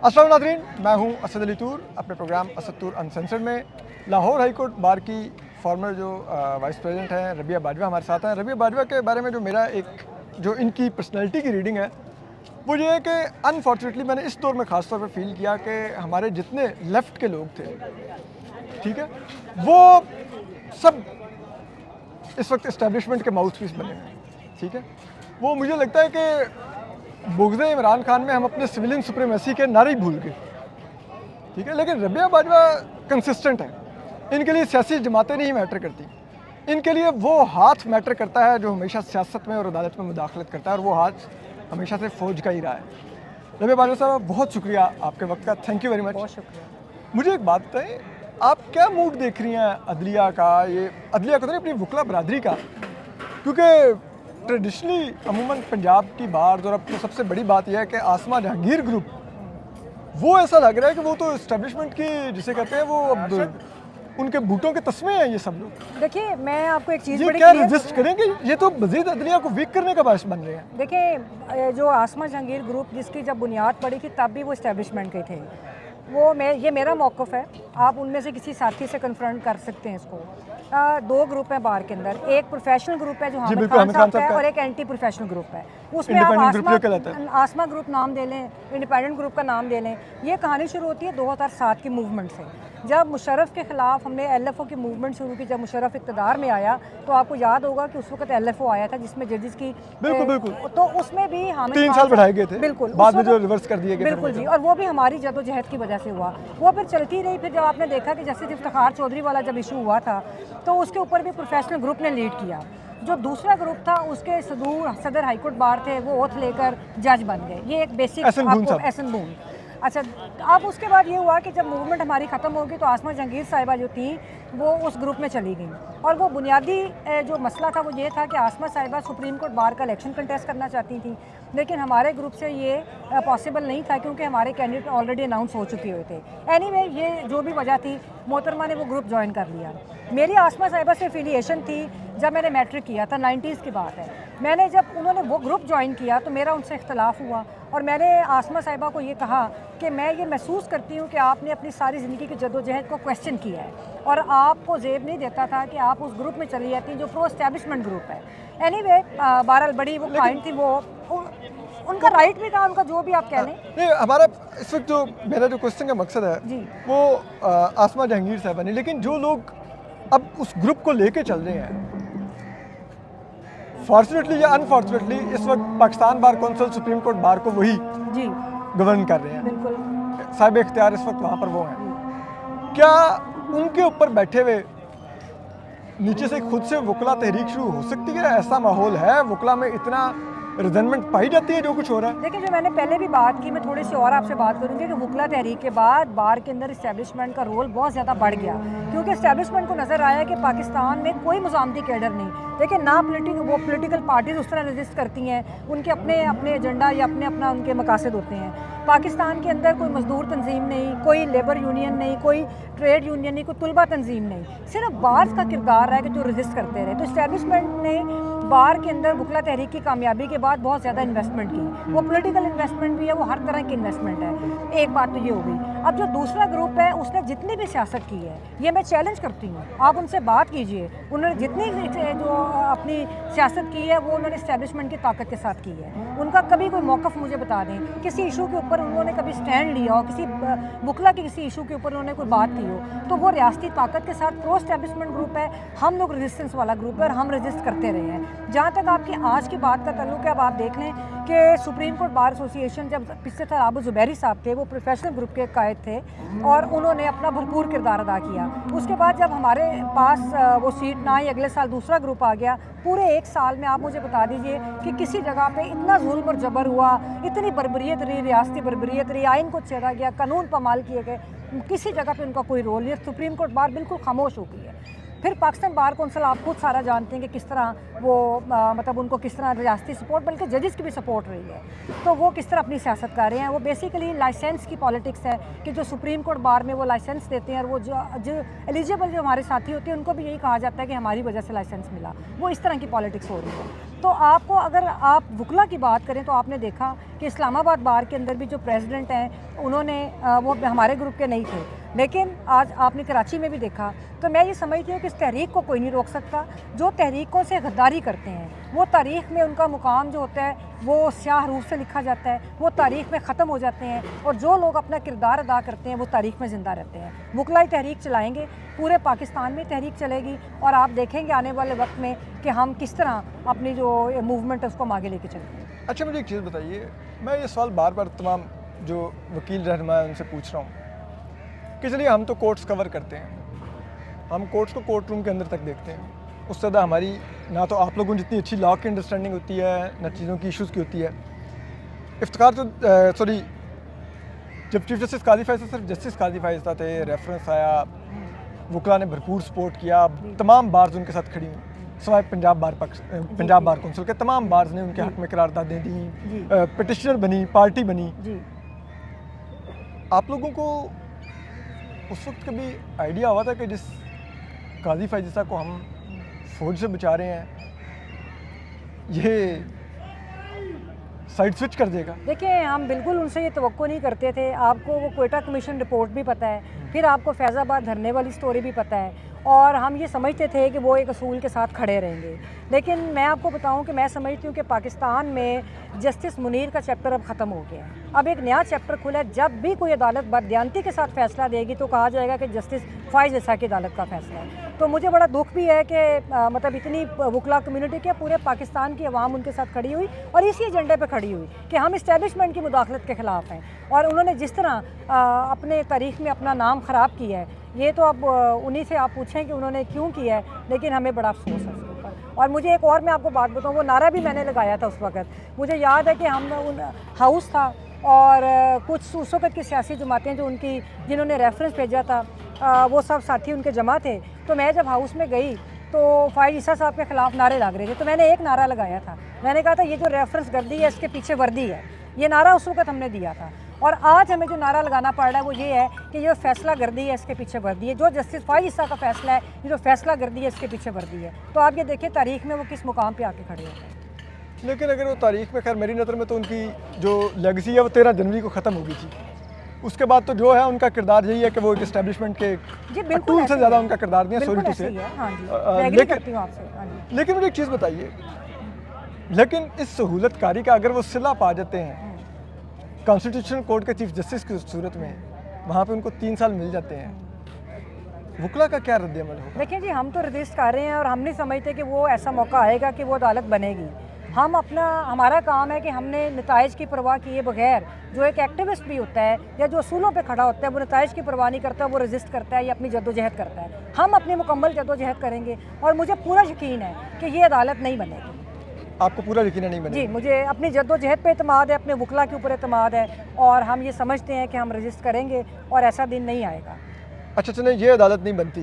अस्सलाम नाज़रीन, मैं हूं असद अली तूर। अपने प्रोग्राम असद तूर अनसेंसर्ड में लाहौर हाई कोर्ट बार की फॉर्मर जो वाइस प्रेसिडेंट हैं रबिया बाजवा हमारे साथ हैं। रबिया बाजवा के बारे में जो मेरा जो इनकी पर्सनैलिटी की रीडिंग है वो ये है कि अनफॉर्चुनेटली मैंने इस दौर में ख़ास तौर पर फील किया कि हमारे जितने लेफ़्ट के लोग थे, ठीक है, वो सब इस वक्त इस्टेब्लिशमेंट के माउथ पीस बने हैं, ठीक है। वो मुझे लगता है कि बुग़्ज़ इमरान खान में हम अपने सिविलियन सुप्रीमेसी के नारे ही भूल गए, ठीक है। लेकिन रबिया बाजवा कंसिस्टेंट है, इनके लिए सियासी जमातें नहीं मैटर करती, इनके लिए वो हाथ मैटर करता है जो हमेशा सियासत में और अदालत में मुदाखलत करता है, और वो हाथ हमेशा से फ़ौज का ही रहा है। रबिया बाजवा साहब, बहुत शुक्रिया आपके वक्त का, थैंक यू वेरी मच। बहुत शुक्रिया। मुझे एक बात बताएं, आप क्या मूड देख रही हैं अदलिया का, ये अदलिया को तो नहीं, अपनी वकला बरादरी का, क्योंकि ट्रेडिशनली अमूमन पंजाब की बार और अब तो सबसे बड़ी बात यह है कि आसमा जहांगीर ग्रुप, वो ऐसा लग रहा है कि वो तो इस्टेब्लिशमेंट की जिसे कहते हैं वो अब उनके बूटों के तस्मे हैं ये सब लोग। देखिए, मैं आपको एक चीज़ ये बड़ी क्या clear- रजिस्ट करेंगे? ये तो मजीद अदलिया को वीक करने का बायस बन रहे हैं। देखिए, जो आसमा जहांगीर ग्रुप जिसकी जब बुनियाद पड़ी थी तब भी वो इस्टेब्लिशमेंट के थे। ये मेरा मौक़िफ़ है, आप उनमें से किसी साथी से कन्फ्रंट कर सकते हैं इसको। दो ग्रुप हैं बार के अंदर, एक प्रोफेशनल ग्रुप है जो हामिद खान साहब का है, और एक एंटी प्रोफेशनल ग्रुप है। उसमें आप आसमा ग्रुप नाम दे लें, इंडिपेंडेंट ग्रुप का नाम दे लें। ये कहानी शुरू होती है 2007 की मूवमेंट से, जब मुशर्रफ के ख़िलाफ़ हमने LFO की मूवमेंट शुरू की। जब मुशर्रफ इक़्तिदार में आया तो आपको याद होगा कि उस वक्त LFO आया था जिसमें जजेस की बिल्कुल तो उसमें भी हामिद 3 साल बढ़ाए गए थे, बिल्कुल, बाद में जो रिवर्स कर दिए गए, बिल्कुल जी, और वो भी हमारी जदोजहद की वजह से हुआ। वो फिर चलती रही। फिर जब आपने देखा कि जस्टिस इफ्तिखार चौधरी वाला जब इशू हुआ था तो उसके ऊपर भी प्रोफेशनल ग्रुप ने लीड किया। जो दूसरा ग्रुप था उसके सदर हाईकोर्ट बार थे, वो ओथ लेकर जज बन गए। ये एक बेसिक एहसन बून। अच्छा, अब उसके बाद ये हुआ कि जब मूवमेंट हमारी ख़त्म होगी तो आसमा जहांगीर साहिबा जो थी वो उस ग्रुप में चली गई, और वो बुनियादी जो मसला था वो ये था कि आसमा साहिबा सुप्रीम कोर्ट बार का इलेक्शन कंटेस्ट करना चाहती थी, लेकिन हमारे ग्रुप से ये पॉसिबल नहीं था क्योंकि हमारे कैंडिडेट ऑलरेडी अनाउंस हो चुके हुए थे। एनीवे, ये जो भी वजह थी, मोहतरमा ने वो ग्रुप ज्वाइन कर लिया। मेरी आसमा साहिबा से एफिलिएशन थी जब मैंने मैट्रिक किया था, 90s की बात है। मैंने जब उन्होंने वो ग्रुप ज्वाइन किया तो मेरा उनसे इख्तलाफ हुआ, और मैंने आसमा साहिबा को ये कहा कि मैं ये महसूस करती हूँ कि आपने अपनी सारी ज़िंदगी की जदोजहद को क्वेश्चन किया है, और आपको ज़ेब नहीं देता था कि आप उस ग्रुप में चली जाती जो प्रो एस्टेब्लिशमेंट ग्रुप है। एनीवे, बहरहाल बड़ी वो पॉइंट थी, वो उनका राइट भी था, उनका जो भी आप कह लें। नहीं, हमारा इस वक्त जो मेरा जो क्वेश्चन का मकसद है जी, वो आसमा जहांगीर साहबा नहीं, लेकिन जो लोग अब उस ग्रुप को लेके चल रहे हैं, फॉर्चुनेटली या अनफॉर्चुनेटली इस वक्त Pakistan bar council supreme court bar को वही जी गवर्न कर रहे हैं। बिल्कुल, साहिब इख्तियार इस वक्त वहाँ पर वो हैं। क्या उनके ऊपर बैठे हुए नीचे से खुद से वकला तहरीक शुरू हो सकती है? ऐसा माहौल है? वकला में इतना रिजनमेंट पाई जाती है जो कुछ हो रहा है? देखिए, जो मैंने पहले भी बात की, मैं थोड़ी सी और आपसे बात करूंगी कि वकला तहरीक के बाद बार के अंदर इस्टेब्लिशमेंट का रोल बहुत ज़्यादा बढ़ गया, क्योंकि इस्टेब्लिशमेंट को नज़र आया कि पाकिस्तान में कोई मुज़ामती कैडर नहीं। देखिए, ना वो पॉलिटिकल पार्टीज उस तरह रजिस्ट करती हैं, उनके अपने अपने एजेंडा या अपना उनके मकासद होते हैं। पाकिस्तान के अंदर कोई मजदूर तंजीम नहीं, कोई लेबर यूनियन नहीं, कोई ट्रेड यूनियन नहीं, कोई तुलबा तंजीम नहीं, सिर्फ बार्स का किरदार रहा है कि जो रजिस्ट करते रहे। तो इस्टेब्लिशमेंट ने बार के अंदर वकला तहरीक की कामयाबी के बाद बहुत ज़्यादा इन्वेस्टमेंट की। वो पॉलिटिकल इन्वेस्टमेंट भी है, वो हर तरह की इन्वेस्टमेंट है। एक बात तो ये हो गई। अब जो दूसरा ग्रुप है उसने जितनी भी सियासत की है, ये मैं चैलेंज करती हूँ, आप उनसे बात कीजिए। उन्होंने जितनी जो अपनी सियासत की है वो उन्होंने इस्टेब्लिशमेंट की ताकत के साथ की है। उनका कभी कोई मौक़िफ़ मुझे बता दें, किसी इशू के ऊपर उन्होंने कभी स्टैंड लिया हो, किसी वकला के किसी इशू के ऊपर उन्होंने कोई बात की हो, तो वो रियासती ताकत के साथ प्रो एस्टेब्लिशमेंट ग्रुप है। हम लोग रेजिस्टेंस वाला ग्रुप है और हम रजिस्ट करते रहे हैं। जहाँ तक आपकी आज की बात का ताल्लुक है, अब आप देख लें कि सुप्रीम कोर्ट बार एसोसिएशन जब पिछले साल आबू ज़ुबैरी साहब थे, वो प्रोफेशनल ग्रुप के कायद थे और उन्होंने अपना भरपूर किरदार अदा किया। उसके बाद जब हमारे पास वो सीट ना आई, अगले साल दूसरा ग्रुप आ गया। पूरे 1 साल में आप मुझे बता दीजिए कि किसी जगह पे इतना जुल्म और जबर हुआ, इतनी बर्बरियत रही, रियासती बर्बरियत रही, आइन को छेड़ा गया, कानून पामाल किए गए, किसी जगह पे उनका कोई रोल नहीं है। सुप्रीम कोर्ट बार बिल्कुल खामोश हो गई है। फिर पाकिस्तान बार कौंसिल आप खुद सारा जानते हैं कि किस तरह वो मतलब उनको किस तरह रियासती सपोर्ट बल्कि जजेस की भी सपोर्ट रही है, तो वो किस तरह अपनी सियासत कर रहे हैं। वो बेसिकली लाइसेंस की पॉलिटिक्स है कि जो सुप्रीम कोर्ट बार में वो लाइसेंस देते हैं और वो जो एलिजिबल जो हमारे साथी होते हैं उनको भी यही कहा जाता है कि हमारी वजह से लाइसेंस मिला। वो इस तरह की पॉलिटिक्स हो रही है। तो आपको अगर आप वकला की बात करें तो आपने देखा कि इस्लामाबाद बार के अंदर भी जो प्रेसिडेंट हैं उन्होंने वो हमारे ग्रुप के नहीं थे, लेकिन आज आपने कराची में भी देखा। तो मैं ये समझती हूँ कि इस तहरीक को कोई नहीं रोक सकता। जो तहरीकों से गद्दारी करते हैं वो तारीख़ में उनका मुकाम जो होता है वो स्याह रूप से लिखा जाता है, वो तारीख़ में ख़त्म हो जाते हैं, और जो लोग अपना किरदार अदा करते हैं वो तारीख़ में ज़िंदा रहते हैं। वकलाई तहरीक चलाएँगे, पूरे पाकिस्तान में तहरीक चलेगी, और आप देखेंगे आने वाले वक्त में कि हम किस तरह अपनी जो मूवमेंट है उसको आगे लेके चलेंगे। अच्छा, मुझे एक चीज़ बताइए, मैं ये सवाल बार बार तमाम जो वकील रहनुमा है उनसे पूछ रहा हूँ कि चलिए हम तो कोर्ट्स कवर करते हैं, हम कोर्ट्स को कोर्ट रूम के अंदर तक देखते हैं, उससे ज़्यादा हमारी ना तो आप लोगों जितनी अच्छी लॉ की अंडरस्टैंडिंग होती है ना चीज़ों की इश्यूज़ की होती है। इफ्तिखार तो जब चीफ जस्टिस काजी फैज़ सिर्फ जस्टिस काजी फैज़ थे, रेफरेंस आया, वकला ने भरपूर सपोर्ट किया, तमाम बार्स उनके साथ खड़ी हुई, सवाए पंजाब बार कौंसिल के तमाम बार्स ने उनके हक में करारदादें दी, पिटिशनर बनी, पार्टी बनी। आप लोगों को उस वक्त कभी आइडिया हुआ था कि जिस काजी फैज़ को हम फौज से बचा रहे हैं ये साइड स्विच कर देगा? देखिए, हम बिल्कुल उनसे ये तवक्को नहीं करते थे। आपको वो क्वेटा कमीशन रिपोर्ट भी पता है, फिर आपको फैज़ाबाद धरने वाली स्टोरी भी पता है, और हम ये समझते थे कि वो एक असूल के साथ खड़े रहेंगे। लेकिन मैं आपको बताऊं कि मैं समझती हूँ कि पाकिस्तान में जस्टिस मुनीर का चैप्टर अब ख़त्म हो गया है। अब एक नया चैप्टर खुला है। जब भी कोई अदालत बददियानती के साथ फ़ैसला देगी तो कहा जाएगा कि जस्टिस फ़ाइज़ ईसा की अदालत का फ़ैसला है। तो मुझे बड़ा दुख भी है कि मतलब इतनी वकला कम्यूनिटी के पूरे पाकिस्तान की आवाम उनके साथ खड़ी हुई और इसी एजेंडे पर खड़ी हुई कि हम इस्टेब्लिशमेंट की मुदाखलत के ख़िलाफ़ हैं। और उन्होंने जिस तरह अपने तारीख़ में अपना नाम ख़राब किया है, ये तो अब उन्हीं से आप पूछें कि उन्होंने क्यों किया है, लेकिन हमें बड़ा अफसोस है उसके ऊपर। और मुझे एक और मैं आपको बात बताऊँ, वो नारा भी मैंने लगाया था उस वक्त। मुझे याद है कि हम उन हाउस था और कुछ उस वक्त की सियासी जमातें जो उनकी जिन्होंने रेफरेंस भेजा था वो सब साथी उनके जमा थे। तो मैं जब हाउस में गई तो फ़ाइज़ ईसा साहब के ख़िलाफ़ नारे लग रहे थे, तो मैंने एक नारा लगाया था। मैंने कहा था ये जो रेफरेंस गर्दी है इसके पीछे वर्दी है। ये नारा उस वक्त हमने दिया था, और आज हमें जो नारा लगाना पड़ रहा है वो ये है कि ये फैसला गर्दी है इसके पीछे वर्दी है। जो जस्टिस फ़ाइज़ ईसा का फैसला है, ये जो फैसला गर्दी है इसके पीछे वर्दी है। तो आप ये देखिए तारीख़ में वो किस मुकाम पे आके खड़े होते हैं। लेकिन अगर वो तारीख़ में, खैर मेरी नज़र में तो उनकी जो लेगेसी है वो 13 जनवरी को ख़त्म हो गई थी। उसके बाद तो जो है उनका किरदार यही है कि वो एक इस्टेब्लिशमेंट के टूल से ज़्यादा उनका किरदार नहीं है। सॉरी टू से। लेकिन मुझे एक चीज़ बताइए, लेकिन इस सहूलतकारी का अगर वो सिला पा जाते हैं कॉन्स्टिट्यूशन कोर्ट के चीफ जस्टिस की सूरत में, वहाँ पे उनको 3 साल मिल जाते हैं, वकला का क्या रद्द-ए-अमल होगा? देखिए जी, हम तो रजिस्ट कर रहे हैं और हम नहीं समझते कि वो ऐसा मौका आएगा कि वो अदालत बनेगी। हम हमारा काम है कि हमने नताइज की परवाह किए बगैर, जो एक एक्टिविस्ट भी होता है या जो असूलों पे खड़ा होता है वो नताइज की परवाह नहीं करता, वो रजिस्ट करता है या अपनी जद्दोजहद करता है। हम अपनी मुकम्मल जद्दोजहद करेंगे और मुझे पूरा यकीन है कि ये अदालत नहीं बनेगी। आपको पूरा यकीन नहीं बनेगी? जी, मुझे अपनी जद्दोजहद पे एतमाद है, अपने वकला के ऊपर एतमाद है, और हम ये समझते हैं कि हम रजिस्ट करेंगे और ऐसा दिन नहीं आएगा। अच्छा चलें, ये अदालत नहीं बनती,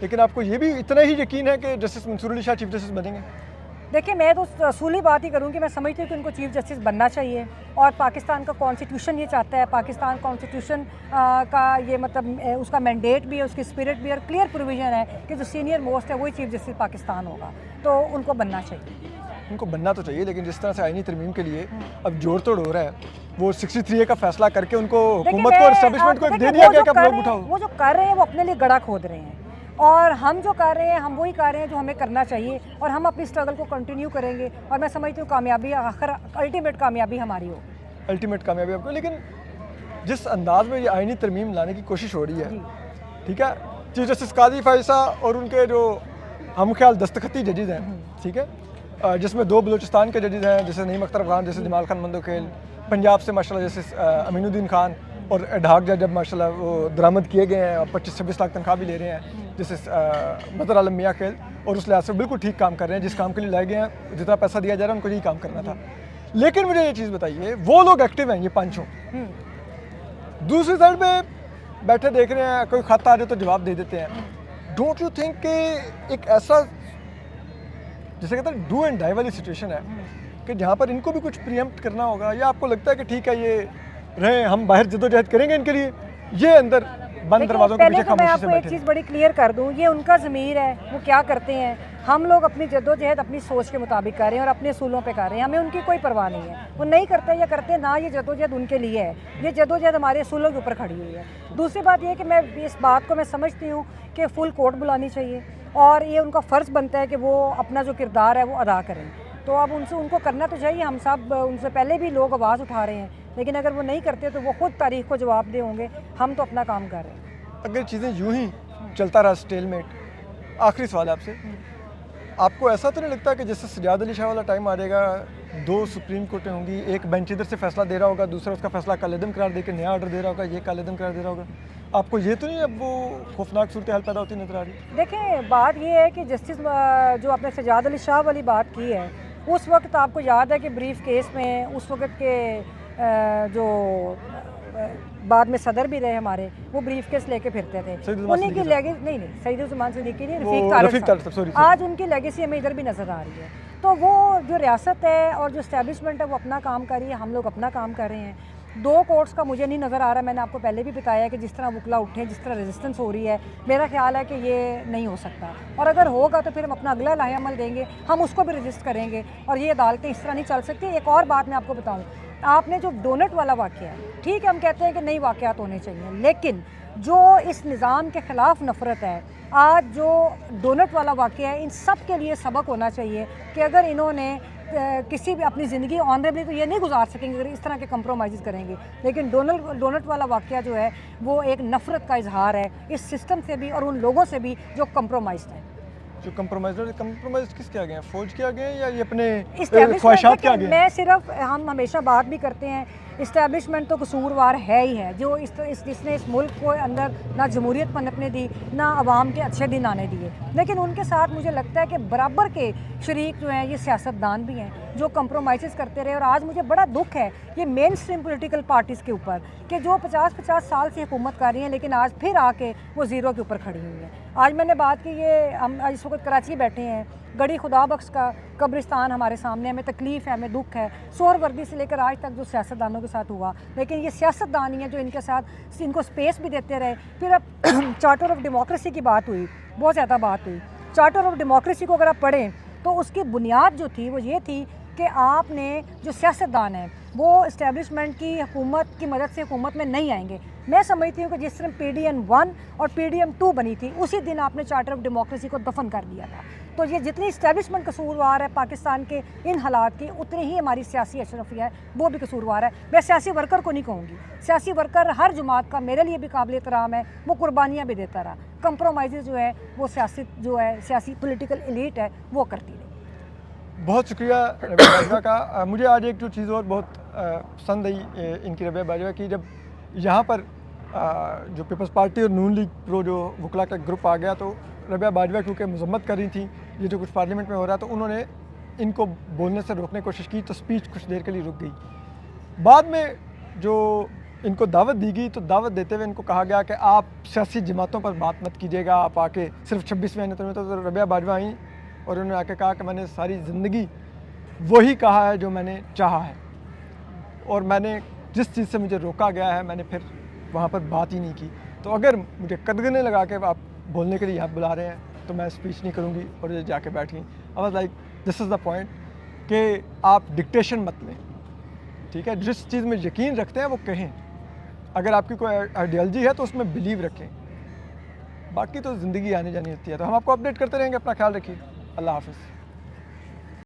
लेकिन आपको ये भी इतना ही यकीन है कि justice Mansoor Ali Shah chief justice बनेंगे? देखिए, मैं तो असूली बात ही करूँगी। मैं समझती हूँ कि उनको चीफ जस्टिस बनना चाहिए, और पाकिस्तान का कॉन्स्टिट्यूशन ये चाहता है। पाकिस्तान कॉन्स्टिट्यूशन का ये मतलब उसका मैंडेट भी है, उसकी स्पिरिट भी है, और क्लियर प्रोविज़न है कि जो सीनियर मोस्ट है वही चीफ जस्टिस पाकिस्तान होगा, तो उनको बनना चाहिए। उनको बनना तो चाहिए, लेकिन जिस तरह से आईनी तरमीम के लिए अब जोड़ तोड़ हो रहा है, वो 63A का फैसला करके उनको हुकूमत को और एस्टेब्लिशमेंट को दे दिया गया कि आप लोग उठाओ। वो जो कर रहे हैं वो अपने लिए गड़ा खोद रहे हैं, और हम जो कर रहे हैं हम वही कर रहे हैं जो हमें करना चाहिए, और हम अपनी स्ट्रगल को कंटिन्यू करेंगे। और मैं समझती हूँ कामयाबी आखिर अल्टीमेट कामयाबी हमारी हो। अल्टीमेट कामयाबी आपको। लेकिन जिस अंदाज में ये आईनी तरमीम लाने की कोशिश हो रही है, ठीक है, चीफ जस्टिस काजी फैज़ और उनके जो हम ख्याल दस्तखती जजेज हैं, ठीक है, जिसमें 2 बलूचिस्तान के जजेज हैं, जैसे नईम अख्तर खान, जैसे जमाल खान मंदोखेल, पंजाब से माशाल्लाह जैसे अमीनुद्दीन खान, और ढाक जज जब माशाल्लाह वो दरामद किए गए हैं और 25-26 लाख तनख्वाह भी ले रहे हैं, जैसे मदर आलम मियाँ खेल, और उस लिहाज से बिल्कुल ठीक काम कर रहे हैं। जिस काम के लिए लाए गए हैं, जितना पैसा दिया जा रहा है उनको यही काम करना था। लेकिन मुझे ये चीज़ बताइए, वो लोग एक्टिव हैं, ये पांचों, दूसरी साइड पे बैठे देख रहे हैं, कोई खत आ जाए तो जवाब दे देते हैं, डोंट यू थिंक कि एक ऐसा जैसे कहते हैं डू एंड डाई वाली सिचुएशन है कि जहाँ पर इनको भी कुछ प्रियम्प्ट करना होगा, या आपको लगता है कि ठीक है ये रहे, हम बाहर जद्दोजहद करेंगे इनके लिए, ये अंदर बंद दरवाजों के पहले पीछे तो मैं खामोशी से आपको एक बैठे? चीज़ बड़ी क्लियर कर दूं, ये उनका ज़मीर है, वो क्या करते हैं। हम लोग अपनी जद्दोजहद अपनी सोच के मुताबिक कर रहे हैं और अपने असूलों पे कर रहे हैं, हमें उनकी कोई परवाह नहीं है। वो नहीं करते या करते ना, ये जद्दोजहद उनके लिए है, ये जद्दोजहद हमारे असूलों के ऊपर खड़ी हुई है। दूसरी बात ये है कि मैं इस बात को मैं समझती हूँ कि फुल कोर्ट बुलानी चाहिए और ये उनका फ़र्ज़ बनता है कि वो अपना जो किरदार है वो अदा करें। तो अब उनसे उनको करना तो चाहिए, हम सब उनसे पहले भी लोग आवाज़ उठा रहे हैं, लेकिन अगर वो नहीं करते तो वो खुद तारीख को जवाब दे होंगे। हम तो अपना काम कर रहे हैं। अगर चीज़ें यूं ही चलता रहा स्टेलमेट, आखिरी सवाल आपसे, आपको ऐसा तो नहीं लगता कि जैसे सजाद अली शाह वाला टाइम आ जाएगा, 2 सुप्रीम कोर्टें होंगी, एक बेंच इधर से फैसला दे रहा होगा, दूसरा उसका फैसला कालेदम करार दे के नया ऑर्डर दे रहा होगा, ये कालेदम करार दे रहा होगा, आपको ये तो नहीं अब वो खौफनाक सूरत हाल पैदा होती नजर आ रही? देखें, बात ये है कि जस्टिस जो आपने सजाद अली शाह वाली बात की है, उस वक्त आपको याद है कि ब्रीफ केस में उस वक्त के जो बाद में सदर भी रहे हमारे, वो ब्रीफ केस लेके फिरते थे। उन्हीं की लेगेसी नहीं सईद-उल-ज़मान सिद्दीकी नहीं, रफ़ीक तारड़ साहब, आज उनकी लेगेसी हमें इधर भी नज़र आ रही है। तो वो जो रियासत है और जो इस्टेब्लिशमेंट है वो अपना काम कर रही है, हम लोग अपना काम कर रहे हैं। 2 कोर्ट्स का मुझे नहीं नज़र आ रहा। मैंने आपको पहले भी बताया कि जिस तरह वकला उठे, जिस तरह रेजिस्टेंस हो रही है, मेरा ख्याल है कि ये नहीं हो सकता, और अगर होगा तो फिर हम अपना अगला लाहेअमल देंगे, हम उसको भी रजिस्ट करेंगे, और ये अदालतें इस तरह नहीं चल सकती। एक और बात मैं आपको बताऊँ, आपने जो डोनट वाला वाक़या है, ठीक है हम कहते हैं कि नई वाक़यात होने चाहिए, लेकिन जो इस निज़ाम के ख़िलाफ़ नफ़रत है, आज जो डोनट वाला वाक़या है, इन सब के लिए सबक होना चाहिए कि अगर इन्होंने किसी भी अपनी ज़िंदगी ऑनरेबली तो ये नहीं गुजार सकेंगे अगर इस तरह के कंप्रोमाइज़ करेंगे। लेकिन डोनट वाला वाक़या जो है वो एक नफ़रत का इजहार है इस सिस्टम से भी और उन लोगों से भी जो कंप्रोमाइज़ हैं। जो कंप्रोमाइज़ किसके आगे हैं? फ़ौज के आगे हैं या ये अपने ख्वाहिशात के आगे हैं? मैं सिर्फ, हम हमेशा बात भी करते हैं, इस्टेब्लिशमेंट तो कसूरवार है ही है, जो जिसने इस मुल्क को अंदर ना जमहूरियत पनपने दी, ना आवाम के अच्छे दिन आने दिए। लेकिन उनके साथ मुझे लगता है कि बराबर के शरीक जो हैं ये सियासतदान भी हैं जो कंप्रोमाइज़ करते रहे। और आज मुझे बड़ा दुख है ये मेन स्ट्रीम पोलिटिकल पार्टीज़ के ऊपर कि जो 50-50 साल से हुकूमत कर रही हैं, लेकिन आज फिर आके वो ज़ीरो के ऊपर खड़ी हुई हैं। आज मैंने बात की, ये हम इस वक्त कराची बैठे हैं, गड़ी खुदा बख्श का कब्रिस्तान हमारे सामने, हमें तकलीफ़ है, हमें दुख है, सोहरवर्दी से लेकर आज तक जो सियासतदानों के साथ हुआ। लेकिन ये सियासतदान ही हैं जो इनके साथ इनको स्पेस भी देते रहे। फिर अब चार्टर ऑफ डेमोक्रेसी की बात हुई, बहुत ज़्यादा बात हुई। चार्टर ऑफ डेमोक्रेसी को अगर आप पढ़ें तो उसकी बुनियाद जो थी वो ये थी कि आपने जो सियासतदान हैं वो इस्टेब्लिशमेंट की हुकूमत की मदद से हुकूमत में नहीं आएंगे। मैं समझती हूँ कि जिस तरह PDM 1 और PDM 2 बनी थी, उसी दिन आपने चार्टर ऑफ डेमोक्रेसी को दफन कर दिया था। तो ये जितनी इस्टेब्लिशमेंट कसूरवार है पाकिस्तान के इन हालात की, उतनी ही हमारी सियासी अशरफिया है वो भी कसूरवार है। मैं सियासी वर्कर को नहीं कहूँगी, सियासी वर्कर हर जमात का मेरे लिए भी काबिल एहतराम है, वो कुर्बानियाँ भी देता रहा। कंप्रोमाइज़ जो है वो सियासी पोलिटिकल एलीट है वो करती रही। बहुत शुक्रिया रबिया बाजवा का। मुझे आज एक जो चीज़ और बहुत पसंद आई इनकी रबिया बाजवा की, जब यहाँ पर जो पीपल्स पार्टी और नून लीग प्रो जो वकला का ग्रुप आ गया, तो रबिया बाजवा क्योंकि मजम्मत कर रही थी ये जो कुछ पार्लियामेंट में हो रहा, तो उन्होंने इनको बोलने से रोकने की कोशिश की, तो स्पीच कुछ देर के लिए रुक गई। बाद में जो इनको दावत दी गई, तो दावत देते हुए इनको कहा गया कि आप सियासी जमातों पर बात मत कीजिएगा, आप आके सिर्फ 26वें आने तो रबिया बाजवा आई और उन्होंने आके कहा कि मैंने सारी ज़िंदगी वही कहा है जो मैंने चाहा है, और मैंने जिस चीज़ से मुझे रोका गया है मैंने फिर वहाँ पर बात ही नहीं की। तो अगर मुझे कदगने लगा के आप बोलने के लिए यहाँ बुला रहे हैं तो मैं स्पीच नहीं करूँगी और ये जाके बैठ गई। I was like this is the point कि आप डिक्टेशन मत लें, ठीक है? जिस चीज़ में यकीन रखते हैं वो कहें, अगर आपकी कोई आइडियोलॉजी है तो उसमें बिलीव रखें, बाकी तो ज़िंदगी आने जानी होती है। तो हम आपको अपडेट करते रहेंगे। अपना ख्याल रखिए। अल्लाह हाफ़िज़।